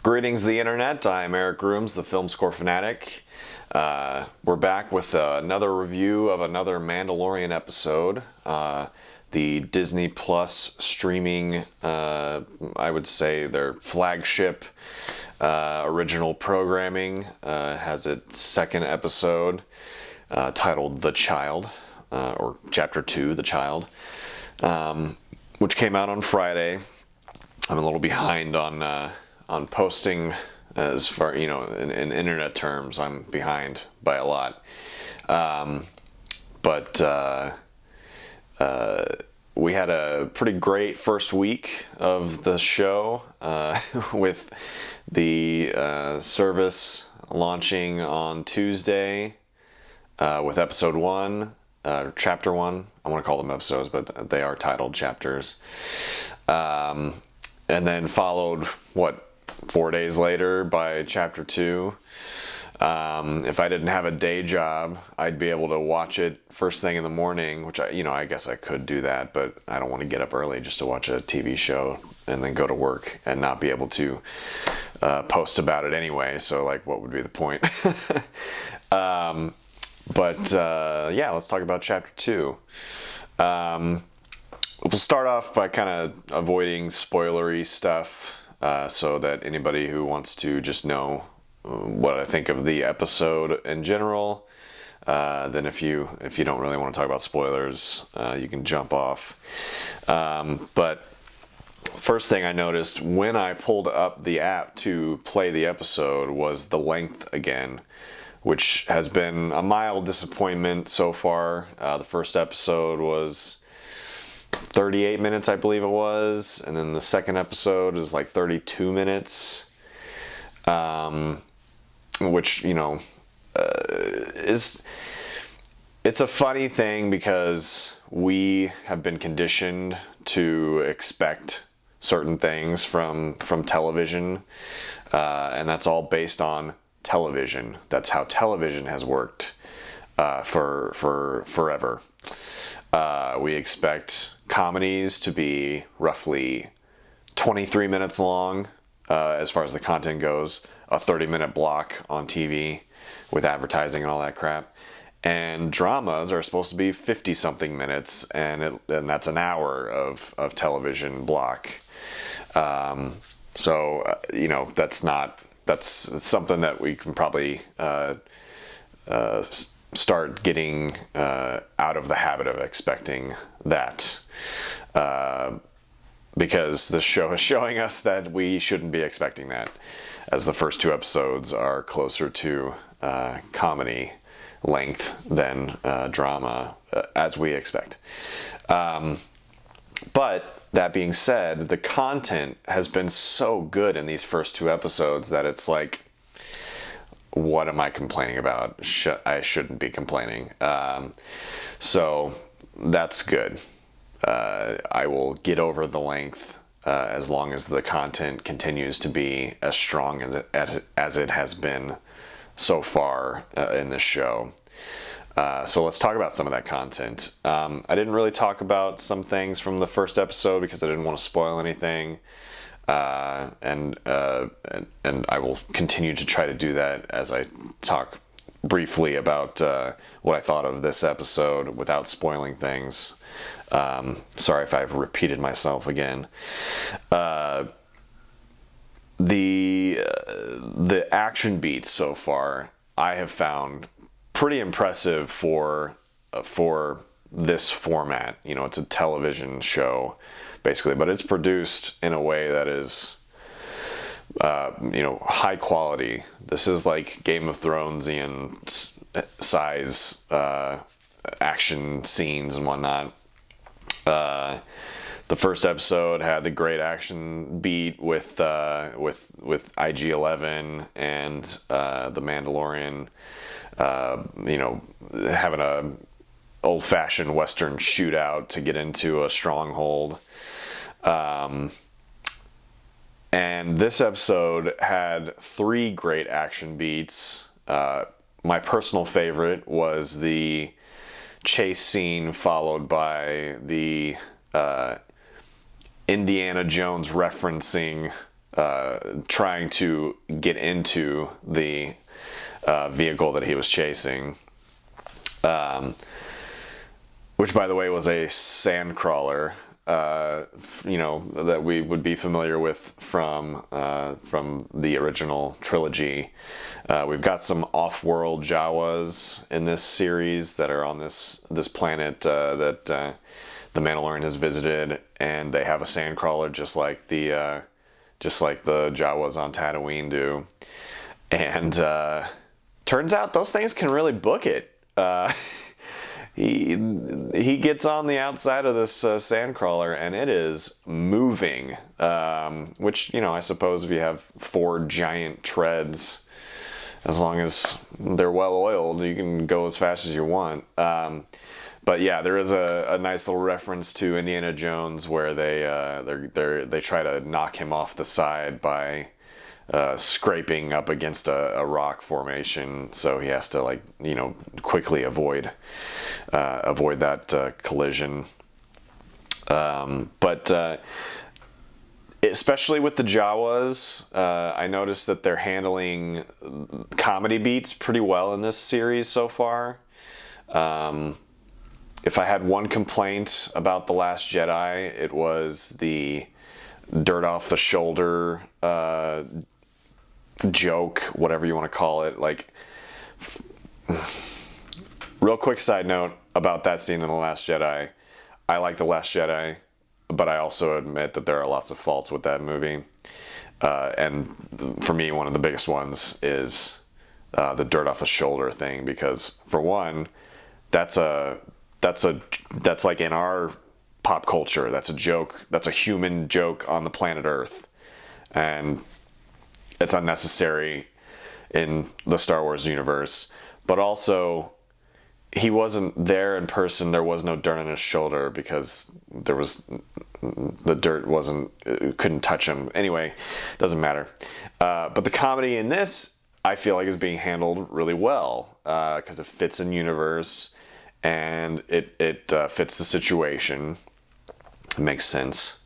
Greetings, the internet. I'm Eric Grooms, the film score fanatic. We're back with another review of another Mandalorian episode. The Disney Plus streaming, I would say their flagship original programming, has its second episode titled The Child, or Chapter 2, The Child, which came out on Friday. I'm a little behind on posting, as far, in internet terms. I'm behind by a lot. But we had a pretty great first week of the show, with the service launching on Tuesday with episode 1, chapter 1. I want to call them episodes, but they are titled chapters. And then followed, 4 days later by chapter 2. If I didn't have a day job, I'd be able to watch it first thing in the morning, which I guess I could do that, but I don't want to get up early just to watch a TV show and then go to work and not be able to post about it anyway. So, what would be the point? Yeah, let's talk about chapter 2. We'll start off by kind of avoiding spoilery stuff, so that anybody who wants to just know what I think of the episode in general, then if you don't really want to talk about spoilers, you can jump off. But first thing I noticed when I pulled up the app to play the episode was the length again, which has been a mild disappointment so far. The first episode was 38 minutes, I believe it was, and then the second episode is 32 minutes, which is, it's a funny thing because we have been conditioned to expect certain things from television, and that's all based on television. That's how television has worked for forever. We expect comedies to be roughly 23 minutes long, as far as the content goes, a 30-minute block on TV with advertising and all that crap. And dramas are supposed to be 50-something minutes, and that's an hour of television block. That's something that we can probably start getting out of the habit of expecting that, because the show is showing us that we shouldn't be expecting that, as the first 2 episodes are closer to comedy length than drama, as we expect. But that being said, the content has been so good in these first 2 episodes that it's what am I complaining about? I shouldn't be complaining. So that's good. I will get over the length as long as the content continues to be as strong as it has been so far in this show. So let's talk about some of that content. I didn't really talk about some things from the first episode because I didn't want to spoil anything. And I will continue to try to do that as I talk briefly about what I thought of this episode without spoiling things. Sorry if I've repeated myself again. The action beats so far I have found pretty impressive for this format. It's a television show basically, but it's produced in a way that is high quality. This is like Game of Thronesian size action scenes and whatnot. The first episode had the great action beat with IG-11 and the Mandalorian, having a old-fashioned Western shootout to get into a stronghold. And this episode had 3 great action beats. My personal favorite was the chase scene followed by the Indiana Jones referencing trying to get into the vehicle that he was chasing, which, by the way, was a sandcrawler. That we would be familiar with from the original trilogy. We've got some off-world Jawas in this series that are on this planet that the Mandalorian has visited, and they have a sandcrawler just like the Jawas on Tatooine do. And turns out those things can really book it. He gets on the outside of this sandcrawler, and it is moving, which, I suppose if you have 4 giant treads, as long as they're well oiled, you can go as fast as you want. But yeah, there is a nice little reference to Indiana Jones where they try to knock him off the side by scraping up against a rock formation, so he has to quickly avoid that collision. But especially with the Jawas, I noticed that they're handling comedy beats pretty well in this series so far. If I had one complaint about The Last Jedi, it was the dirt off the shoulder joke, whatever you want to call it. Real quick side note about that scene in The Last Jedi. I like The Last Jedi, but I also admit that there are lots of faults with that movie. And for me, one of the biggest ones is the dirt off the shoulder thing, because for one, that's like in our pop culture, that's a joke, that's a human joke on the planet Earth. And it's unnecessary in the Star Wars universe. But also, he wasn't there in person. There was no dirt on his shoulder because the dirt couldn't touch him. Anyway, doesn't matter. But the comedy in this, I feel like, is being handled really well because it fits in universe and it fits the situation. It makes sense.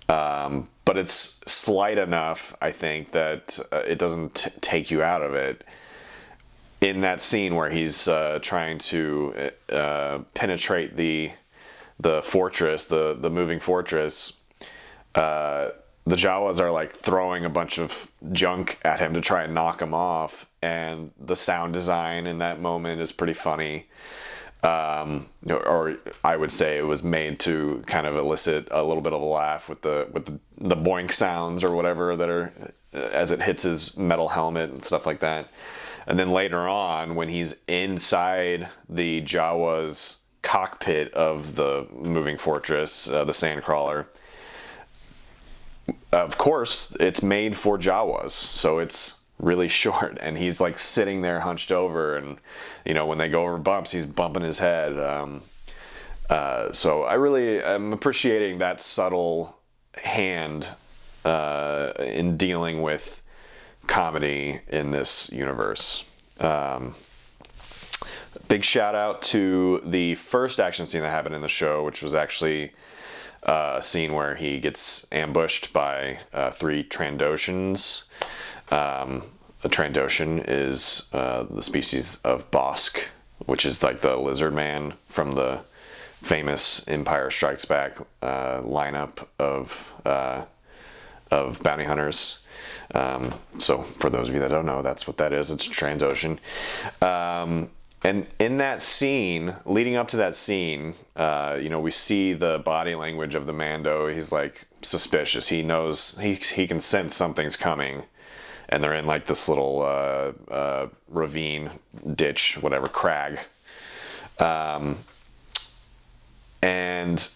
But it's slight enough, I think, that it doesn't take you out of it. In that scene where he's trying to penetrate the fortress, the moving fortress, the Jawas are throwing a bunch of junk at him to try and knock him off, and the sound design in that moment is pretty funny. Or I would say it was made to kind of elicit a little bit of a laugh with the boink sounds or whatever that are as it hits his metal helmet and stuff like that. And then later on, when he's inside the Jawa's cockpit of the moving fortress, the sandcrawler, of course, it's made for Jawas, so it's really short, and he's sitting there hunched over, and when they go over bumps, he's bumping his head. So I really am appreciating that subtle hand in dealing with comedy in this universe. Big shout out to the first action scene that happened in the show, which was actually a scene where he gets ambushed by 3 Trandoshans. A Trandoshan is the species of Bosk, which is the lizard man from the famous Empire Strikes Back lineup of bounty hunters. So for those of you that don't know, that's what that is. It's Trandoshan. And in that scene, leading up to that scene, we see the body language of the Mando. He's suspicious. He knows he can sense something's coming, and they're in this little ravine, ditch, whatever, crag, and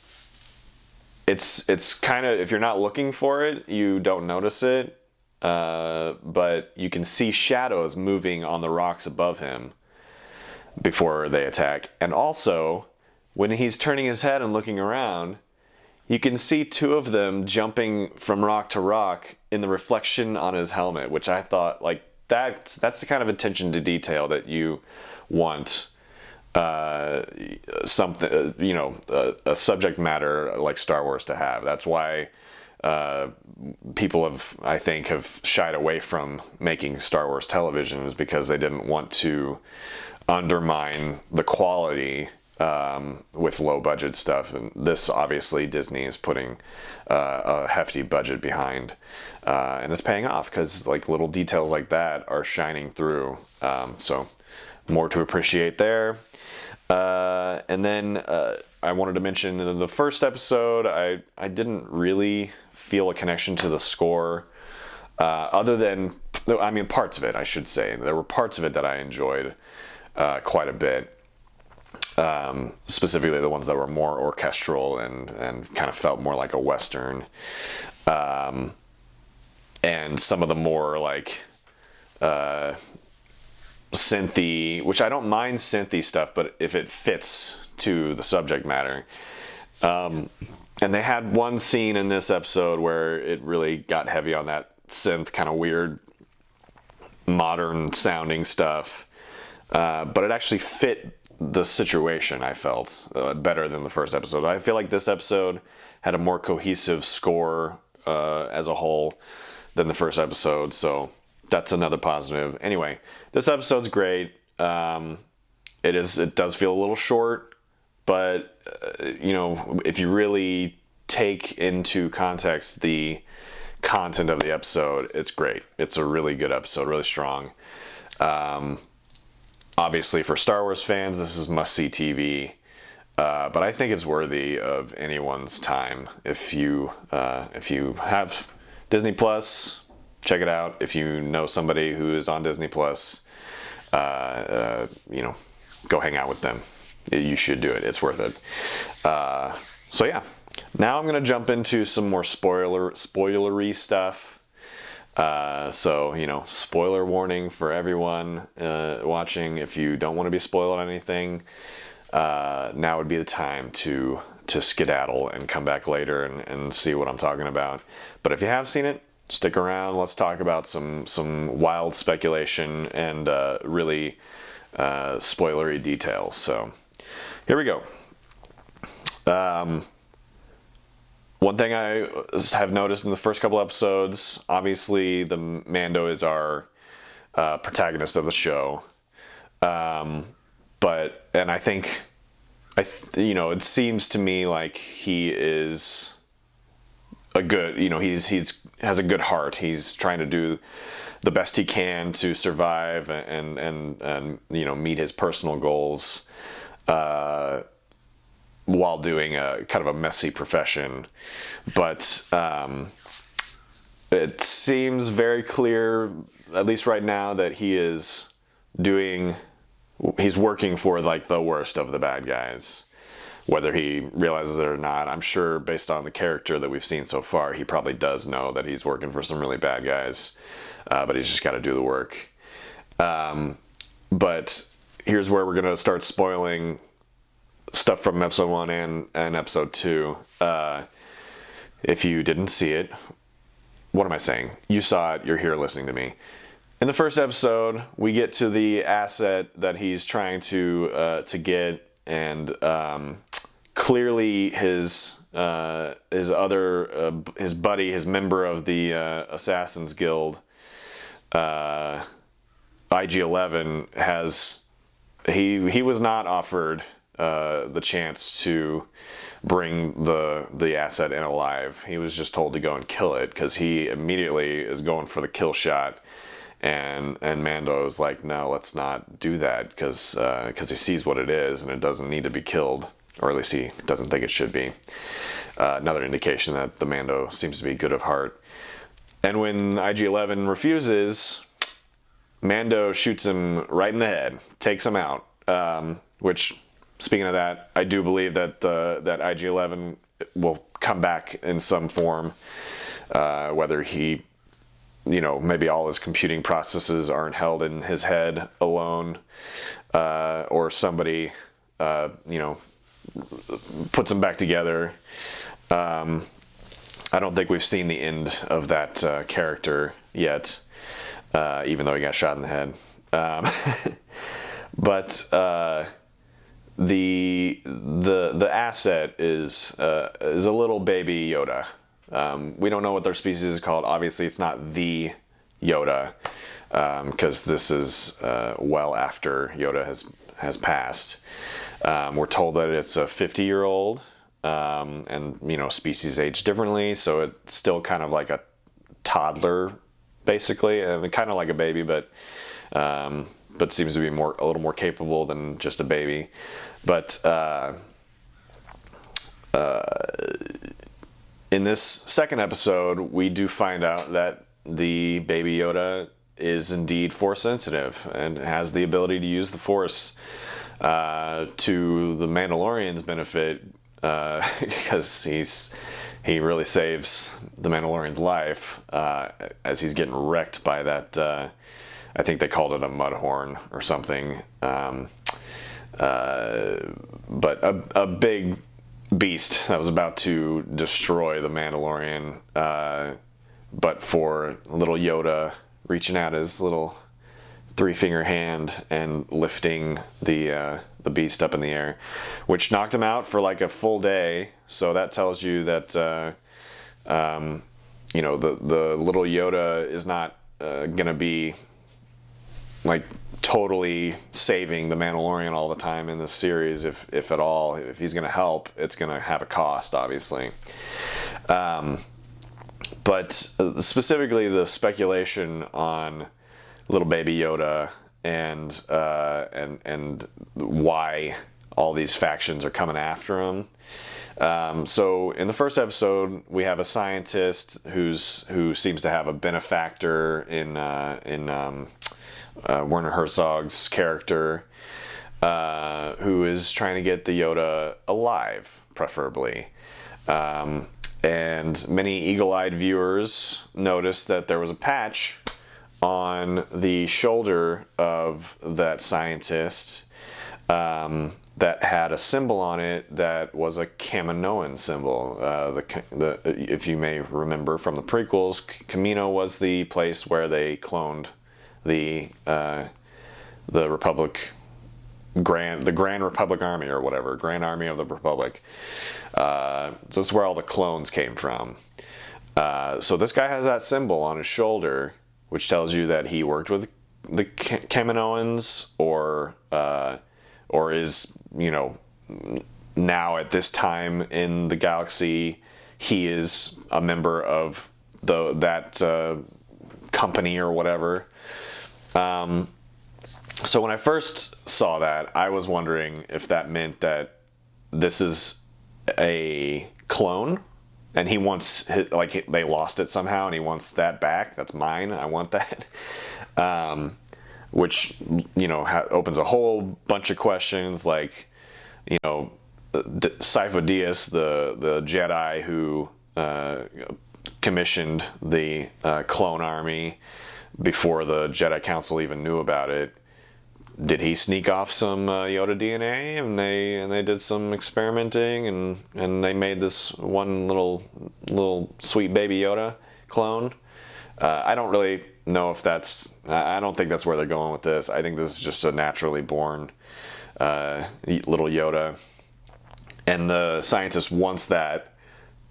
it's kind of, if you're not looking for it, you don't notice it, but you can see shadows moving on the rocks above him before they attack. And also, when he's turning his head and looking around, you can see 2 of them jumping from rock to rock in the reflection on his helmet, which I thought, that's the kind of attention to detail that you want something, a subject matter like Star Wars to have. That's why people I think, have shied away from making Star Wars television is because they didn't want to undermine the quality with low budget stuff. And this, obviously, Disney is putting a hefty budget behind, and it's paying off because like little details like that are shining through. So more to appreciate there. And then I wanted to mention in the first episode, I didn't really feel a connection to the score, other than, I mean, parts of it, I should say. There were parts of it that I enjoyed quite a bit, specifically the ones that were more orchestral and kind of felt more like a Western, and some of the more like synthy, which I don't mind synthy stuff, but if it fits to the subject matter. And they had one scene in this episode where it really got heavy on that synth, kind of weird, modern sounding stuff. But it actually fit the situation, I felt, better than the first episode. I feel like this episode had a more cohesive score as a whole than the first episode, so that's another positive. Anyway, this episode's great. It does feel a little short, but if you really take into context the content of the episode, it's great. It's a really good episode, really strong. Obviously, for Star Wars fans, this is must-see TV, but I think it's worthy of anyone's time. If you have Disney Plus, check it out. If you know somebody who is on Disney Plus, go hang out with them. You should do it. It's worth it. So yeah, now I'm gonna jump into some more spoilery stuff. So spoiler warning for everyone watching. If you don't want to be spoiled on anything, now would be the time to skedaddle and come back later and see what I'm talking about. But if you have seen it, stick around. Let's talk about some wild speculation and really spoilery details. So here we go. One thing I have noticed in the first couple episodes, obviously the Mando is our protagonist of the show, and I think it seems to me like he is a good, he's has a good heart. He's trying to do the best he can to survive and meet his personal goals, while doing a kind of a messy profession. But it seems very clear, at least right now, that he's working for like the worst of the bad guys, whether he realizes it or not. I'm sure based on the character that we've seen so far, he probably does know that he's working for some really bad guys, but he's just got to do the work. But here's where we're going to start spoiling stuff from episode 1 and episode 2. If you didn't see it, what am I saying? You saw it, you're here listening to me. In the first episode, we get to the asset that he's trying to get, and clearly his buddy, his member of the Assassin's Guild, IG-11, he was not offered the chance to bring the asset in alive. He was just told to go and kill it, because he immediately is going for the kill shot, and Mando is like, no, let's not do that, because he sees what it is and it doesn't need to be killed, or at least he doesn't think it should be. Another indication that the Mando seems to be good of heart. And when IG-11 refuses, Mando shoots him right in the head, takes him out, which, speaking of that, I do believe that that IG-11 will come back in some form, whether he, maybe all his computing processes aren't held in his head alone, or somebody, puts him back together. I don't think we've seen the end of that character yet, even though he got shot in the head. But the asset is a little baby Yoda. We don't know what their species is called. Obviously, it's not the Yoda, because this is well after Yoda has passed. We're told that it's a 50-year-old, and species age differently, so it's still kind of like a toddler, basically, kind of like a baby, but seems to be a little more capable than just a baby. But in this second episode, we do find out that the baby Yoda is indeed Force sensitive and has the ability to use the Force to the Mandalorian's benefit, because he really saves the Mandalorian's life as he's getting wrecked by that. I think they called it a mudhorn or something, but a big beast that was about to destroy the Mandalorian, but for little Yoda reaching out his little 3-finger hand and lifting the beast up in the air, which knocked him out for like a full day. So that tells you that the little Yoda is not gonna be like totally saving the Mandalorian all the time in this series. If at all, if he's gonna help, it's gonna have a cost, obviously. But specifically the speculation on little baby Yoda and why all these factions are coming after him. So in the first episode, we have a scientist who seems to have a benefactor in Werner Herzog's character, who is trying to get the Yoda alive, preferably. And many eagle-eyed viewers noticed that there was a patch on the shoulder of that scientist that had a symbol on it that was a Kaminoan symbol. If you may remember from the prequels, Kamino was the place where they cloned the Republic, the Grand Republic Army or whatever, Grand Army of the Republic. So it's where all the clones came from. So this guy has that symbol on his shoulder, which tells you that he worked with the Kaminoans, or is, now at this time in the galaxy, he is a member of that company or whatever. So when I first saw that, I was wondering if that meant that this is a clone, and he wants, like, they lost it somehow, and he wants that back. That's mine. I want that. Which, opens a whole bunch of questions, like, Sifo Dyas, the Jedi who commissioned the clone army before the Jedi Council even knew about it. Did he sneak off some Yoda DNA, and they did some experimenting, and they made this one little sweet baby Yoda clone? I don't really know if that's... I don't think that's where they're going with this. I think this is just a naturally born little Yoda, and the scientist wants that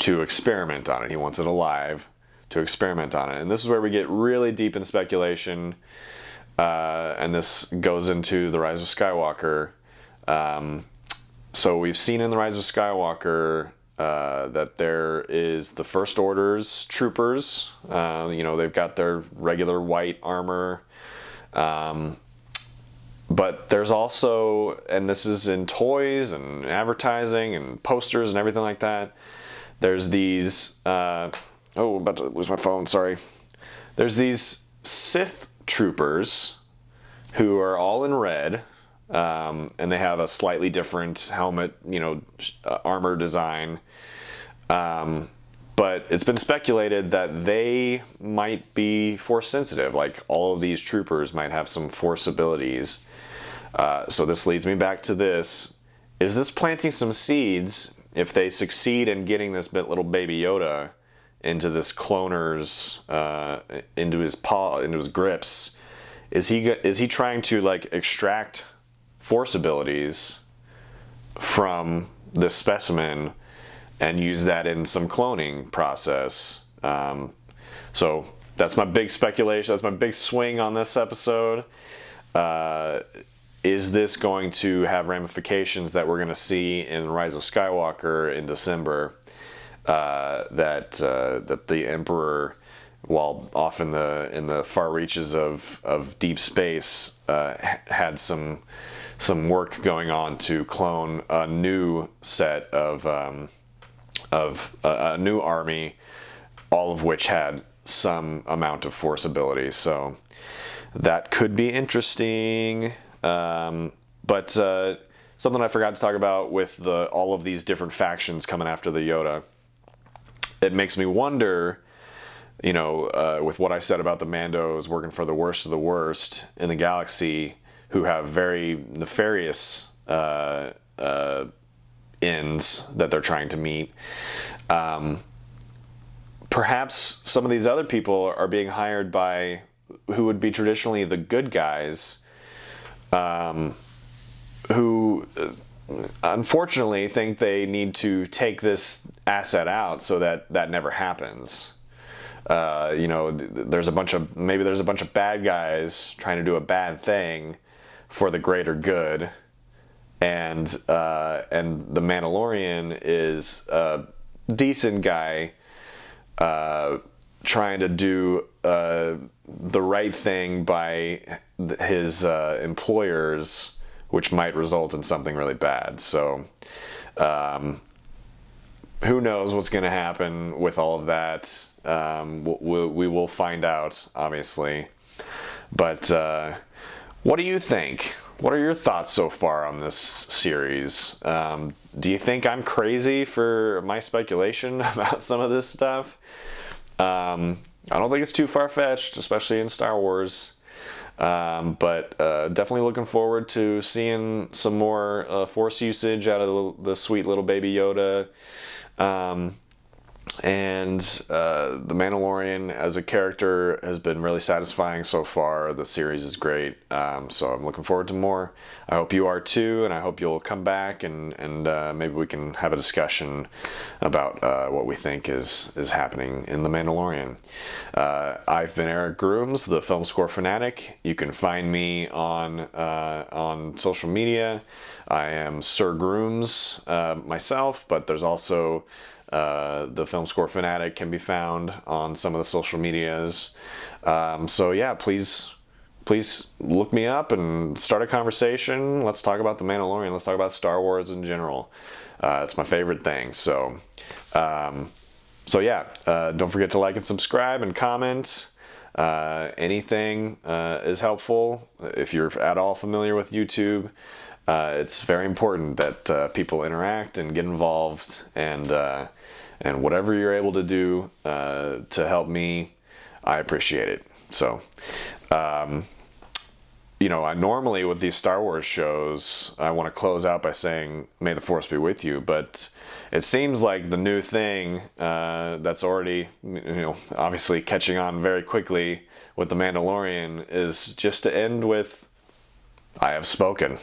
to experiment on it. He wants it alive to experiment on it, and this is where we get really deep in speculation. And this goes into The Rise of Skywalker. So we've seen in The Rise of Skywalker that there is the First Order's troopers. They've got their regular white armor. But there's also, and this is in toys and advertising and posters and everything like that, there's these... about to lose my phone, sorry. There's these Sith troopers who are all in red, and they have a slightly different helmet, armor design, but it's been speculated that they might be Force sensitive. Like, all of these troopers might have some Force abilities. So this leads me back to this: is this planting some seeds? If they succeed in getting this little baby Yoda into this cloner's, into his paw, into his grips, is he trying to, like, extract Force abilities from this specimen and use that in some cloning process. So that's my big speculation. That's my big swing on this episode. Is this going to have ramifications that we're going to see in Rise of Skywalker in December? That the Emperor, while off in the far reaches of deep space, had some work going on to clone a new set of a new army, all of which had some amount of Force ability. So that could be interesting. But something I forgot to talk about with all of these different factions coming after the Yoda, it makes me wonder, with what I said about the Mandos working for the worst of the worst in the galaxy, who have very nefarious ends that they're trying to meet. Perhaps some of these other people are being hired by who would be traditionally the good guys, who unfortunately think they need to take this asset out so that never happens. There's a bunch of bad guys trying to do a bad thing for the greater good, and the Mandalorian is a decent guy trying to do the right thing by his employers, which might result in something really bad. So who knows what's going to happen with all of that. We will find out, obviously. But what do you think? What are your thoughts so far on this series? Do you think I'm crazy for my speculation about some of this stuff? I don't think it's too far-fetched, especially in Star Wars. But definitely looking forward to seeing some more Force usage out of the sweet little baby Yoda. And the Mandalorian as a character has been really satisfying so far. The series is great, so I'm looking forward to more. I hope you are too, and I hope you'll come back and maybe we can have a discussion about what we think is happening in The Mandalorian. I've been Eric Grooms, the Film Score Fanatic. You can find me on social media. I am Sir Grooms myself, but there's also the Film Score Fanatic can be found on some of the social medias. So yeah, please look me up and start a conversation. Let's talk about The Mandalorian. Let's talk about Star Wars in general. It's my favorite thing. So yeah, don't forget to like and subscribe and comment. Anything is helpful. If you're at all familiar with YouTube, it's very important that people interact and get involved, and whatever you're able to do to help me, I appreciate it. So, I normally with these Star Wars shows, I want to close out by saying, "May the Force be with you," but it seems like the new thing that's already, obviously catching on very quickly with The Mandalorian is just to end with, "I have spoken."